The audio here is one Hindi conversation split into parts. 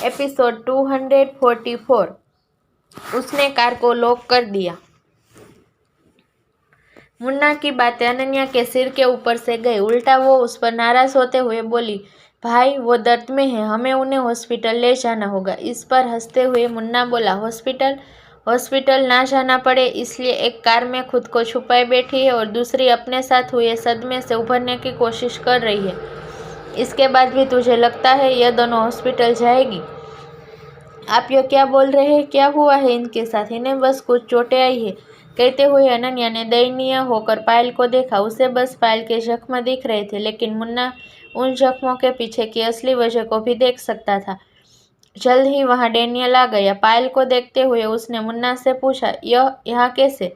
एपिसोड 244। उसने कार को लॉक कर दिया। मुन्ना की बातें अनन्या के सिर के ऊपर से गई। उल्टा वो उस पर नाराज होते हुए बोली, भाई वो दर्द में है, हमें उन्हें हॉस्पिटल ले जाना होगा। इस पर हंसते हुए मुन्ना बोला, हॉस्पिटल? हॉस्पिटल ना जाना पड़े इसलिए एक कार में खुद को छुपाए बैठी है और दूसरी अपने साथ हुए सदमे से उभरने की कोशिश कर रही है। इसके बाद भी तुझे लगता है यह दोनों हॉस्पिटल जाएगी? आप ये क्या बोल रहे हैं? क्या हुआ है इनके साथ? इन्हें बस कुछ चोटें आई है। कहते हुए अनन्या ने दयनीय होकर पायल को देखा। उसे बस पायल के जख्म दिख रहे थे, लेकिन मुन्ना उन जख्मों के पीछे की असली वजह को भी देख सकता था। जल्द ही वहां डेनियल आ गया। पायल को देखते हुए उसने मुन्ना से पूछा, यह यहाँ कैसे?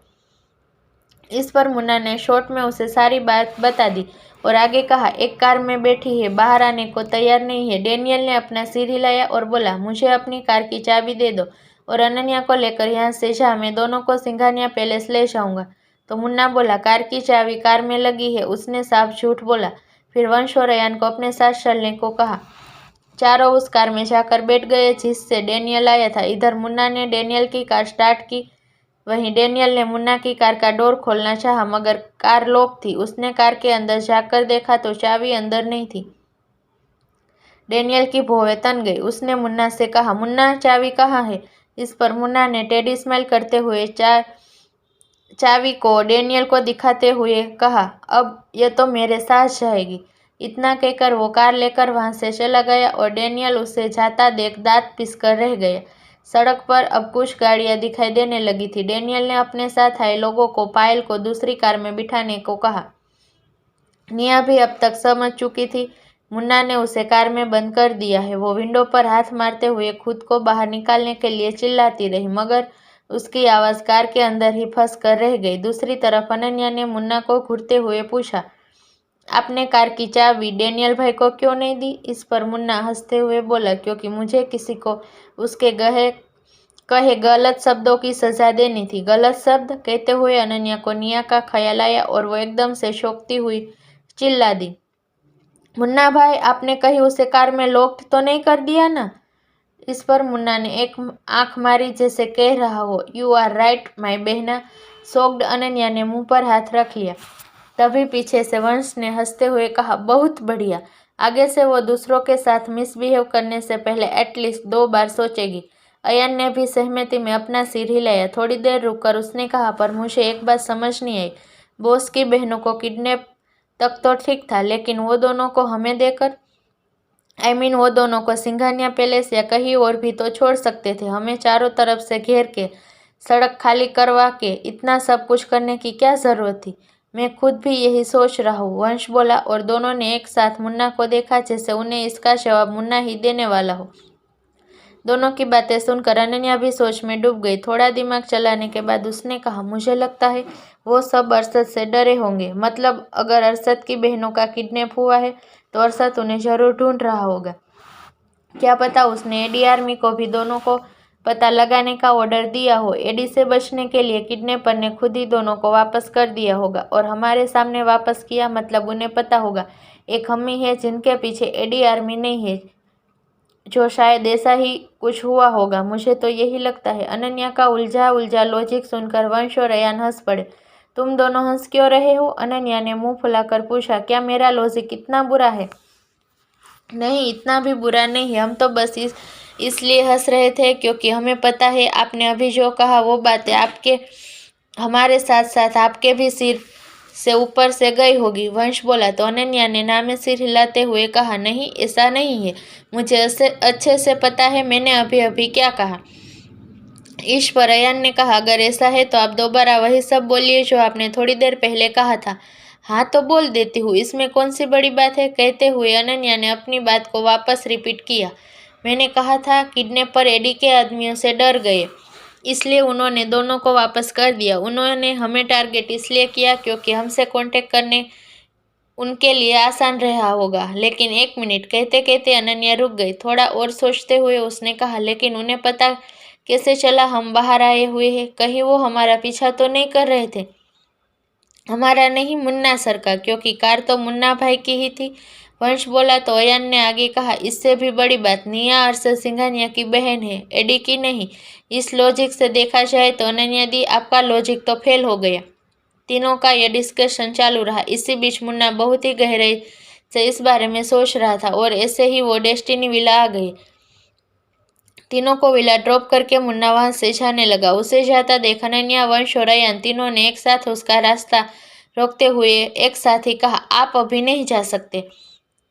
इस पर मुन्ना ने शॉर्ट में उसे सारी बात बता दी और आगे कहा, एक कार में बैठी है, बाहर आने को तैयार नहीं है। डेनियल ने अपना सिर हिलाया और बोला, मुझे अपनी कार की चाबी दे दो और अनन्या को लेकर यहाँ से जा, मैं दोनों को सिंघानिया पैलेस ले जाऊंगा। तो मुन्ना बोला, कार की चाबी कार में लगी है। उसने साफ झूठ बोला। फिर वंश और अयान को अपने साथ चलने को कहा। चारों उस कार में जाकर बैठ गए जिससे डेनियल आया था। इधर मुन्ना ने डेनियल की कार स्टार्ट की, वहीं डेनियल ने मुन्ना की कार का डोर खोलना चाहा, मगर कार लॉक थी। उसने कार के अंदर जाकर देखा तो चाबी अंदर नहीं थी। डेनियल की भौहें तन गई। उसने मुन्ना से कहा, मुन्ना चाबी कहाँ है? इस पर मुन्ना ने टेढ़ी स्माइल करते हुए चाबी को डेनियल को दिखाते हुए कहा, अब यह तो मेरे साथ जाएगी। इतना कहकर वो कार लेकर वहां से चला गया और डेनियल उसे जाता देख दांत पीसकर रह गया। सड़क पर अब कुछ गाड़ियां दिखाई देने लगी थी। डेनियल ने अपने साथ आए लोगों को पायल को दूसरी कार में बिठाने को कहा। निया भी अब तक समझ चुकी थी। मुन्ना ने उसे कार में बंद कर दिया है। वो विंडो पर हाथ मारते हुए खुद को बाहर निकालने के लिए चिल्लाती रही, मगर उसकी आवाज कार के अंदर ही फंस कर रह गई। दूसरी तरफ अनन्या ने मुन्ना को घूरते हुए पूछा, आपने कार की चाबी डेनियल भाई को क्यों नहीं दी? इस पर मुन्ना हंसते हुए बोला, क्योंकि मुझे किसी को उसके कहे गलत शब्दों की सजा देनी थी। गलत शब्द? कहते हुए अनन्या को निया का ख्याल आया और वो एकदम से चौंकती हुई चिल्ला दी, मुन्ना भाई, आपने कहीं उसे कार में लॉक तो नहीं कर दिया ना? इस पर मुन्ना ने एक आंख मारी जैसे कह रहा हो, यू आर राइट माई बहना। शॉक्ड अनन्या ने मुंह पर हाथ रख लिया। तभी पीछे से वंश ने हंसते हुए कहा, बहुत बढ़िया। आगे से वो दूसरों के साथ मिसबिहेव करने से पहले एटलीस्ट 2 बार सोचेगी। अयान ने भी सहमति में अपना सिर हिलाया। थोड़ी देर रुककर उसने कहा, पर मुझे एक बात समझ नहीं आई। बॉस की बहनों को किडनैप तक तो ठीक था, लेकिन वो दोनों को हमें देकर, वो दोनों को सिंघानिया पैलेस या कहीं और भी तो छोड़ सकते थे। हमें चारों तरफ से घेर के, सड़क खाली करवा के इतना सब कुछ करने की क्या जरूरत थी? मैं खुद भी यही सोच रहा हूँ, वंश बोला और दोनों ने एक साथ मुन्ना को देखा जैसे उन्हें इसका जवाब मुन्ना ही देने वाला हो। दोनों की बातें सुनकर अनन्या भी सोच में डूब गई। थोड़ा दिमाग चलाने के बाद उसने कहा, मुझे लगता है वो सब अरशद से डरे होंगे। मतलब अगर अरशद की बहनों का किडनैप हुआ है तो अरशद उन्हें जरूर ढूंढ रहा होगा। क्या पता उसने एडी आर्मी को भी दोनों को पता लगाने का ऑर्डर दिया हो। एडी से बचने के लिए किडनैपर ने खुद ही दोनों को वापस कर दिया होगा और हमारे सामने वापस किया, मतलब उन्हें पता होगा एक हम ही है जिनके पीछे एडी आर्मी नहीं है, जो शायद ऐसा ही कुछ हुआ होगा। मुझे तो यही लगता है। अनन्या का उलझा उलझा लॉजिक सुनकर वंश और अयान हंस पड़े। तुम दोनों हंस क्यों रहे हो? अनन्या ने मुंह फुलाकर पूछा, क्या मेरा लॉजिक इतना बुरा है? नहीं, इतना भी बुरा नहीं है। हम तो बस इसलिए हंस रहे थे क्योंकि हमें पता है आपने अभी जो कहा वो बातें आपके हमारे साथ साथ आपके भी सिर से ऊपर से गई होगी। वंश बोला तो अनन्या ने नामे सिर हिलाते हुए कहा, नहीं, ऐसा नहीं है। मुझे अच्छे से पता है मैंने अभी अभी क्या कहा। इस पर अयान ने कहा, अगर ऐसा है तो आप दोबारा वही सब बोलिए जो आपने थोड़ी देर पहले कहा था। हाँ तो बोल देती हूँ, इसमें कौन सी बड़ी बात है? कहते हुए अनन्या ने अपनी बात को वापस रिपीट किया। मैंने कहा था किडनैपर एडी के आदमियों से डर गए, इसलिए उन्होंने दोनों को वापस कर दिया। उन्होंने हमें टारगेट इसलिए किया क्योंकि हमसे कांटेक्ट करने उनके लिए आसान रहा होगा। लेकिन एक मिनट, कहते कहते अनन्या रुक गई। थोड़ा और सोचते हुए उसने कहा, लेकिन उन्हें पता कैसे चला हम बाहर आए हुए हैं? कहीं वो हमारा पीछा तो नहीं कर रहे थे? हमारा नहीं, मुन्ना सर का, क्योंकि कार तो मुन्ना भाई की ही थी। वंश बोला तो अयान ने आगे कहा, इससे भी बड़ी बात, निया अरशद सिंघानिया की बहन है, एडी की नहीं। इस लॉजिक से देखा जाए तो अनन्या दी, आपका लॉजिक तो फेल हो गया। तीनों का यह डिस्कशन चालू रहा। इसी बीच मुन्ना बहुत ही गहराई से इस बारे में सोच रहा था और ऐसे ही वो डेस्टिनी विला आ गए। तीनों को विला ड्रॉप करके मुन्ना वहां से जाने लगा। उसे जाता देख अनन्या, वंश और अयान तीनों ने एक साथ उसका रास्ता रोकते हुए एक साथ ही कहा, आप अभी नहीं जा सकते।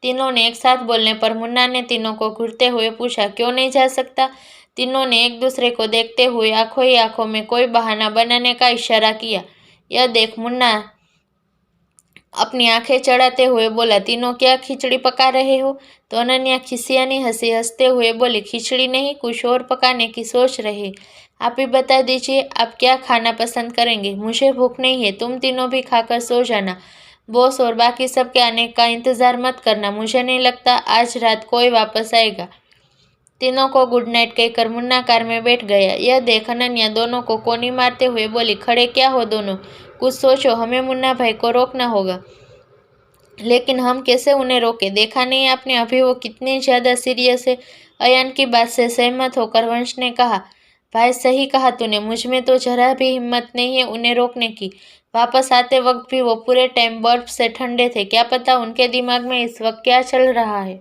तीनों ने एक साथ बोलने पर मुन्ना ने तीनों को घूरते हुए पूछा, क्यों नहीं जा सकता? तीनों ने एक दूसरे को देखते हुए आंखों ही आंखों में कोई बहाना बनाने का इशारा किया। यह देख मुन्ना अपनी आंखें चढ़ाते हुए बोला, तीनों क्या खिचड़ी पका रहे हो? तो अनन्या खिसियानी हंसी हंसते हुए बोली, खिचड़ी नहीं, कुछ और पकाने की सोच रहे। आप ही बता दीजिए, आप क्या खाना पसंद करेंगे? मुझे भूख नहीं है, तुम तीनों भी खाकर सो जाना। बॉस और बाकी सबके आने का इंतजार मत करना, मुझे नहीं लगता आज रात कोई वापस आएगा। तीनों को गुड नाइट कहकर मुन्ना कार में बैठ गया। यह देख अनन्या दोनों को कोनी मारते हुए बोली, खड़े क्या हो दोनों, कुछ सोचो, हमें मुन्ना भाई को रोकना होगा। लेकिन हम कैसे उन्हें रोके? देखा नहीं आपने अभी वो कितने ज्यादा सीरियस है? अयान की बात से सहमत होकर वंश ने कहा, भाई सही कहा तूने, मुझ में तो जरा भी हिम्मत नहीं है उन्हें रोकने की। वापस आते वक्त भी वो पूरे टाइम बर्फ से ठंडे थे, क्या पता उनके दिमाग में इस वक्त क्या चल रहा है।